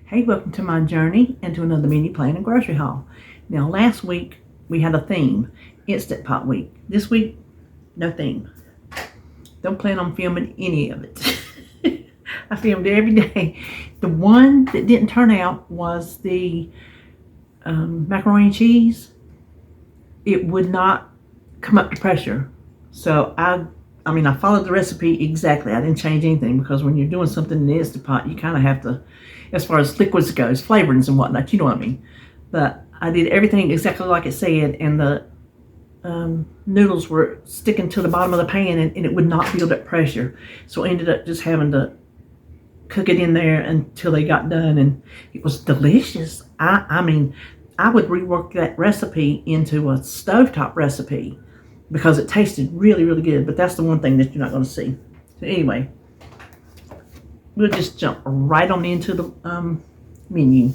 Hey, welcome to my journey into another mini plan and grocery haul. Now, last week we had a theme, Instant Pot Week. This week, no theme. Don't plan on filming any of it. I filmed every day. The one that didn't turn out was the macaroni and cheese. It would not come up to pressure. So I followed the recipe exactly. I didn't change anything because when you're doing something in the Instant Pot, you kind of have to, as far as liquids goes, flavorings and whatnot, you know what I mean. But I did everything exactly like it said, and the noodles were sticking to the bottom of the pan, and it would not build up pressure. So I ended up just having to cook it in there until they got done, and it was delicious. I would rework that recipe into a stovetop recipe because it tasted really, really good. But that's the one thing that you're not going to see. So anyway, we'll just jump right on into the menu.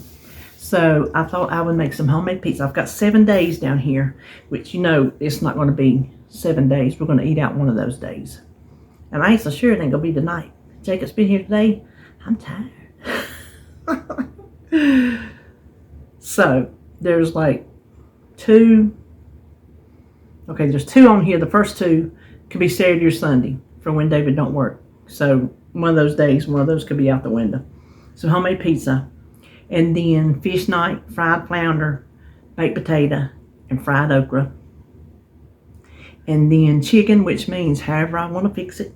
So I thought I would make some homemade pizza. I've got 7 days down here, which it's not going to be 7 days. We're going to eat out one of those days. And I ain't so sure it ain't going to be tonight. Jacob's been here today. I'm tired. So there's like there's two on here. The first two could be Saturday or Sunday for when David don't work. So one of those days, one of those could be out the window. So homemade pizza. And then fish night, fried flounder, baked potato, and fried okra. And then chicken, which means however I want to fix it.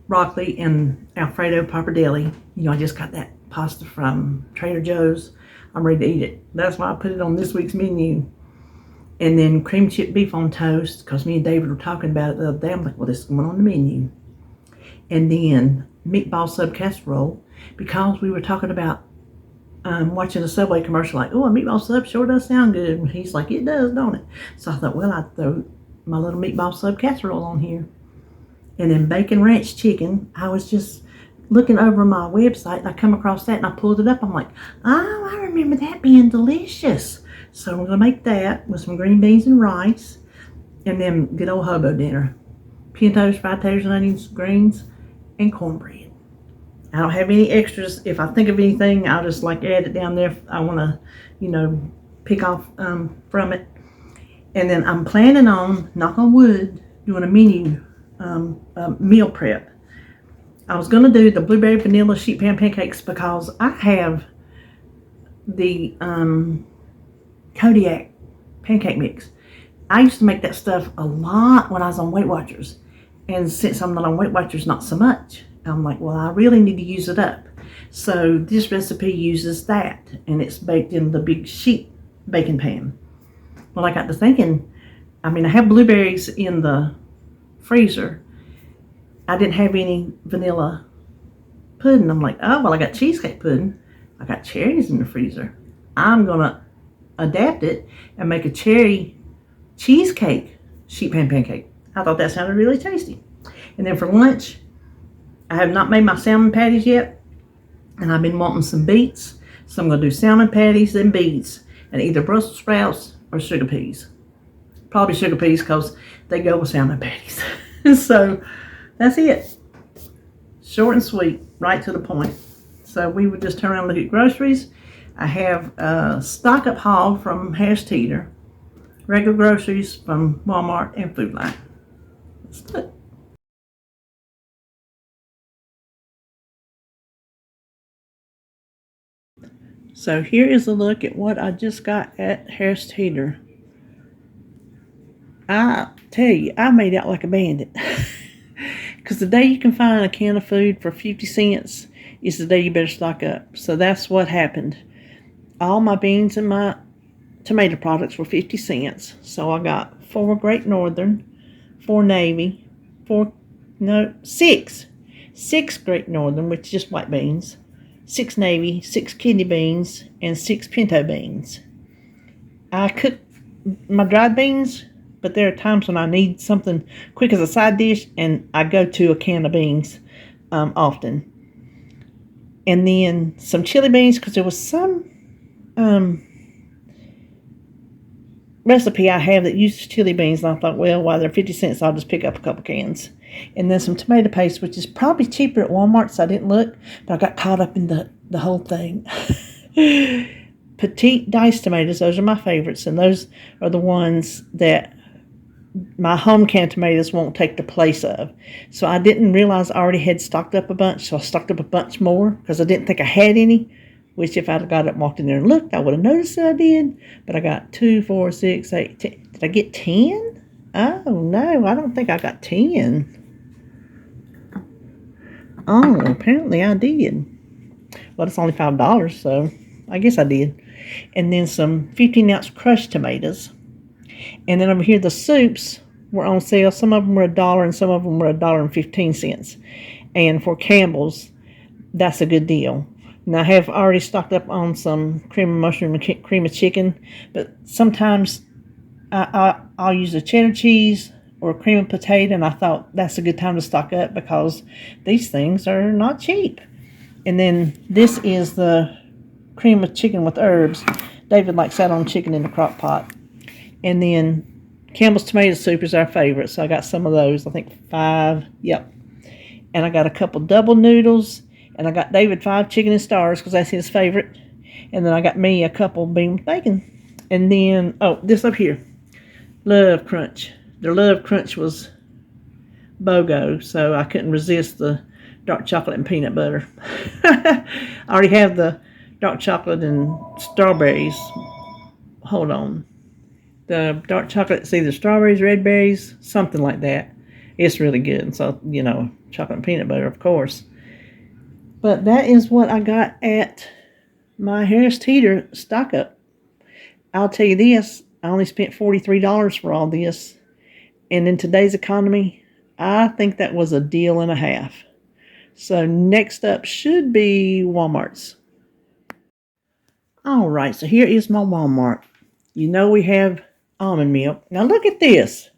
Broccoli and Alfredo pappardelle. I just got that pasta from Trader Joe's. I'm ready to eat it. That's why I put it on this week's menu. And then cream chip beef on toast, because me and David were talking about it the other day. I'm like, well, this is going on the menu. And then meatball sub casserole, because we were talking about watching a Subway commercial, like, oh, a meatball sub sure does sound good. And he's like, it does, don't it? So I thought, well, I'd throw my little meatball sub casserole on here. And then bacon ranch chicken. I was just looking over my website, and I come across that, and I pulled it up. I'm like, oh, I remember that being delicious. So we're going to make that with some green beans and rice, and then good old hobo dinner. Pintos, fried taters and onions, greens, and cornbread. I don't have any extras. If I think of anything, I'll just add it down there. I want to, pick off from it. And then I'm planning on, knock on wood, doing a menu meal prep. I was going to do the blueberry vanilla sheet pan pancakes because I have the Kodiak pancake mix. I used to make that stuff a lot when I was on Weight Watchers. And since I'm not on Weight Watchers, not so much. I'm like, well, I really need to use it up. So this recipe uses that, and it's baked in the big sheet baking pan. Well, I got to thinking, I have blueberries in the freezer. I didn't have any vanilla pudding. I'm like, oh, well, I got cheesecake pudding. I got cherries in the freezer. I'm going to adapt it and make a cherry cheesecake sheet pan pancake. I thought that sounded really tasty. And then for lunch, I have not made my salmon patties yet, and I've been wanting some beets. So I'm going to do salmon patties and beets, and either Brussels sprouts or sugar peas. Probably sugar peas because they go with salmon patties. So that's it. Short and sweet, right to the point. So we would just turn around and look at groceries. I have a stock up haul from Harris Teeter, regular groceries from Walmart and Food Lion. Let's look. So here is a look at what I just got at Harris Teeter. I tell you, I made out like a bandit. Because the day you can find a can of food for 50 cents is the day you better stock up. So that's what happened. All my beans and my tomato products were 50 cents. So I got 4 Great Northern, 4 Navy, 6. 6 Great Northern, which is just white beans, 6 Navy, 6 kidney beans, and 6 pinto beans. I cook my dried beans, but there are times when I need something quick as a side dish, and I go to a can of beans often. And then some chili beans, because there was some recipe I have that uses chili beans, and I thought, well, while they're 50 cents, I'll just pick up a couple cans. And then some tomato paste, which is probably cheaper at Walmart, so I didn't look, but I got caught up in the whole thing. Petite diced tomatoes, those are my favorites, and those are the ones that my home canned tomatoes won't take the place of. So I didn't realize I already had stocked up a bunch, so I stocked up a bunch more because I didn't think I had any, which if I'd got up and walked in there and looked, I would have noticed that I did. But I got 2, 4, 6, 8, 10. Did I get 10? Oh, no, I don't think I got 10. Oh, apparently I did. Well, it's only $5, so I guess I did. And then some 15-ounce crushed tomatoes. And then over here, the soups were on sale. Some of them were $1, and some of them were $1.15. And for Campbell's, that's a good deal. Now, I have already stocked up on some cream of mushroom and cream of chicken, but sometimes I'll use a cheddar cheese or cream of potato, and I thought that's a good time to stock up because these things are not cheap. And then this is the cream of chicken with herbs. David likes that on chicken in the crock pot. And then Campbell's tomato soup is our favorite, so I got some of those. I think 5, yep. And I got a couple double noodles, and I got David 5 chicken and stars because that's his favorite. And then I got me a couple bean with bacon. And then, oh, this up here, Love Crunch. The Love Crunch was BOGO, so I couldn't resist the dark chocolate and peanut butter. I already have the dark chocolate and strawberries. Hold on. The dark chocolate, it's either strawberries, red berries, something like that. It's really good. So, you know, chocolate and peanut butter, of course. But that is what I got at my Harris Teeter stock up. I'll tell you this, I only spent $43 for all this. And in today's economy, I think that was a deal and a half. So next up should be Walmart's. All right, so here is my Walmart. You know we have almond milk. Now look at this.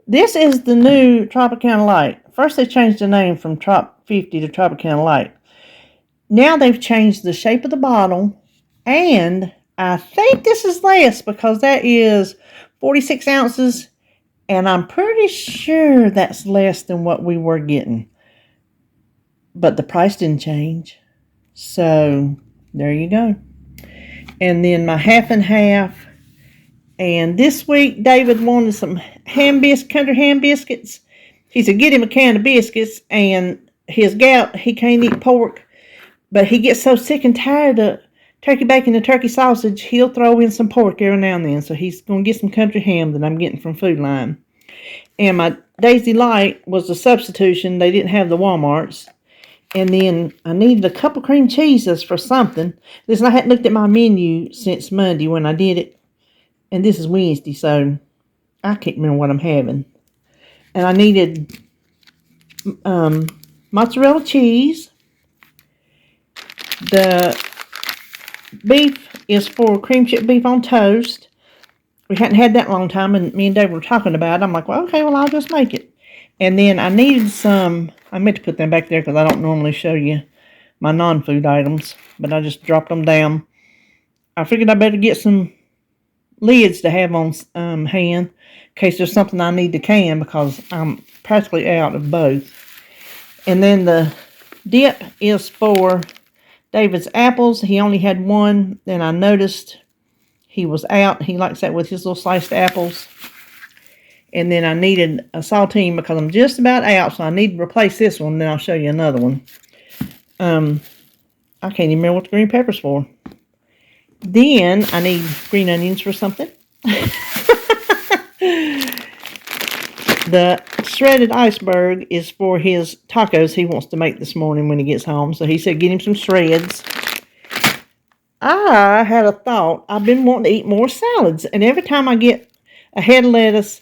This is the new Tropicana Light. First they changed the name from Trop 50 to Tropicana Light. Now they've changed the shape of the bottle, and I think this is less because that is 46 ounces, and I'm pretty sure that's less than what we were getting. But the price didn't change. So there you go. And then my half and half. And this week, David wanted some country ham biscuits. He said, get him a can of biscuits. And his gout, he can't eat pork. But he gets so sick and tired of turkey bacon and turkey sausage, he'll throw in some pork every now and then. So he's going to get some country ham that I'm getting from Food Line. And my Daisy Light was a substitution. They didn't have the Walmarts. And then I needed a couple cream cheeses for something. Listen, I hadn't looked at my menu since Monday when I did it. And this is Wednesday, so I can't remember what I'm having. And I needed mozzarella cheese. The beef is for cream chip beef on toast. We hadn't had that long time, and me and Dave were talking about it. I'm like, well, okay, well, I'll just make it. And then I needed some, I meant to put them back there because I don't normally show you my non-food items, but I just dropped them down. I figured I better get some lids to have on hand in case there's something I need to can because I'm practically out of both. And then the dip is for David's apples. He only had one, and I noticed he was out. He likes that with his little sliced apples. And then I needed a saltine because I'm just about out, so I need to replace this one, then I'll show you another one. I can't even remember what the green pepper's for. Then I need green onions for something. The shredded iceberg is for his tacos he wants to make this morning when he gets home. So he said get him some shreds. I had a thought. I've been wanting to eat more salads. And every time I get a head of lettuce,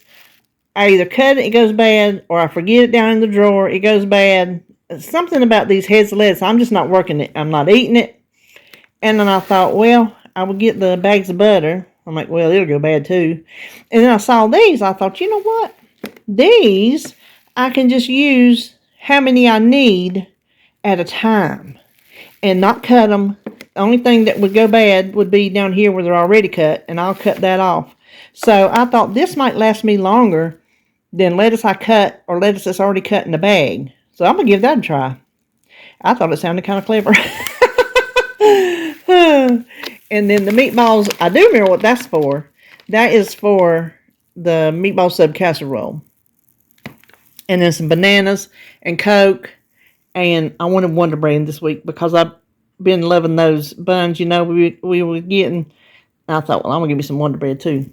I either cut it goes bad, or I forget it down in the drawer, it goes bad. Something about these heads of lettuce, I'm just not working it. I'm not eating it. And then I thought, well, I would get the bags of butter. I'm like, well, it'll go bad too. And then I saw these. I thought, you know what? These, I can just use how many I need at a time and not cut them. The only thing that would go bad would be down here where they're already cut, and I'll cut that off. So I thought this might last me longer than lettuce I cut or lettuce that's already cut in the bag. So I'm going to give that a try. I thought it sounded kind of clever. And then the meatballs, I do remember what that's for. That is for the meatball sub casserole. And then some bananas and Coke. And I wanted Wonder Bread this week because I've been loving those buns, we were getting. I thought, well, I'm going to give me some Wonder Bread too.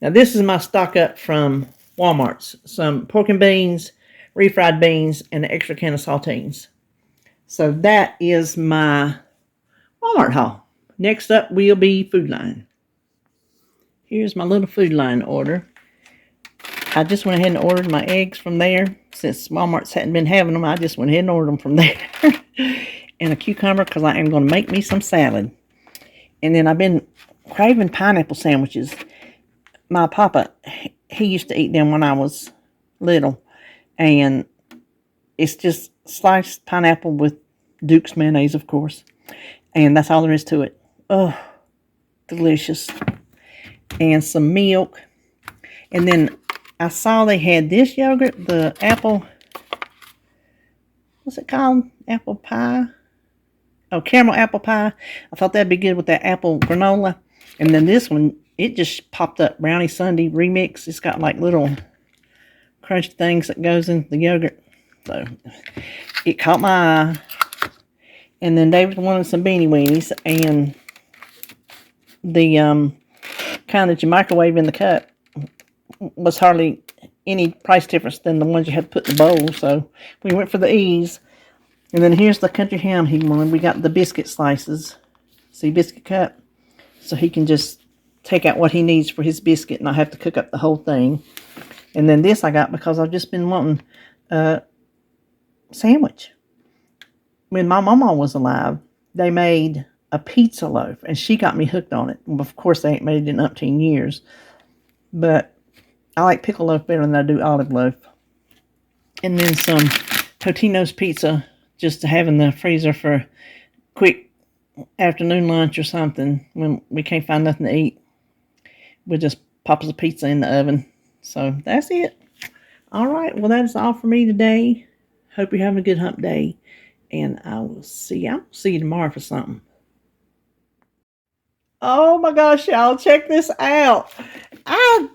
Now, this is my stock up from Walmart's. Some pork and beans, refried beans, and an extra can of saltines. So that is my Walmart haul. Next up will be Food Line. Here's my little Food Line order. I just went ahead and ordered my eggs from there. Since Walmart's hadn't been having them, I just went ahead and ordered them from there. And a cucumber because I am going to make me some salad. And then I've been craving pineapple sandwiches. My papa, he used to eat them when I was little. And it's just sliced pineapple with Duke's mayonnaise, of course. And that's all there is to it. Oh, delicious. And some milk. And then I saw they had this yogurt, the apple, what's it called? Apple pie? Oh, caramel apple pie. I thought that'd be good with that apple granola. And then this one, it just popped up. Brownie Sundae remix. It's got like little crunchy things that goes in the yogurt. So it caught my eye. And then David wanted some beanie weenies. And the kind that you microwave in the cup was hardly any price difference than the ones you had to put in the bowl. So we went for the ease. And then here's the country ham he wanted. We got the biscuit slices. See, biscuit cup. So he can just take out what he needs for his biscuit and not have to cook up the whole thing. And then this I got because I've just been wanting a sandwich. When my mama was alive, they made a pizza loaf. And she got me hooked on it. Of course, they ain't made it in umpteen years. But I like pickle loaf better than I do olive loaf. And then some Totino's pizza just to have in the freezer for quick afternoon lunch or something when we can't find nothing to eat. We'll just pop us a pizza in the oven. So that's it. All right. Well, that's all for me today. Hope you're having a good hump day. And I'll see you tomorrow for something. Oh my gosh, y'all, check this out. I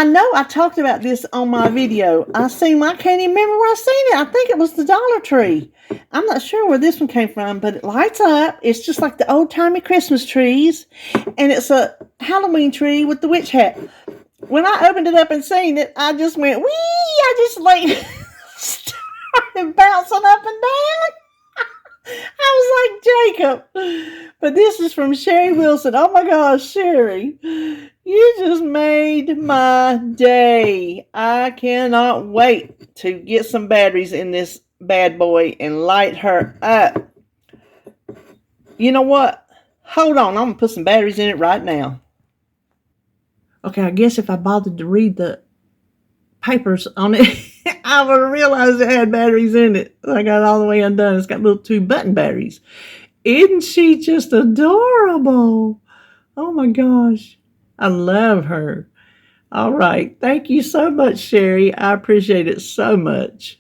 know I talked about this on my video. I can't even remember where I seen it. I think it was the Dollar Tree. I'm not sure where this one came from, but it lights up. It's just like the old-timey Christmas trees. And it's a Halloween tree with the witch hat. When I opened it up and seen it, I just went, wee! I just like started bouncing up and down. I was like Jacob. But this is from Sherry Wilson. Oh my gosh, Sherry. You just made my day. I cannot wait to get some batteries in this bad boy and light her up. You know what? Hold on. I'm going to put some batteries in it right now. Okay, I guess if I bothered to read the papers on it, I would have realized it had batteries in it. I got it all the way undone. It's got little 2 button batteries. Isn't she just adorable? Oh my gosh. I love her. All right. Thank you so much, Sherry. I appreciate it so much.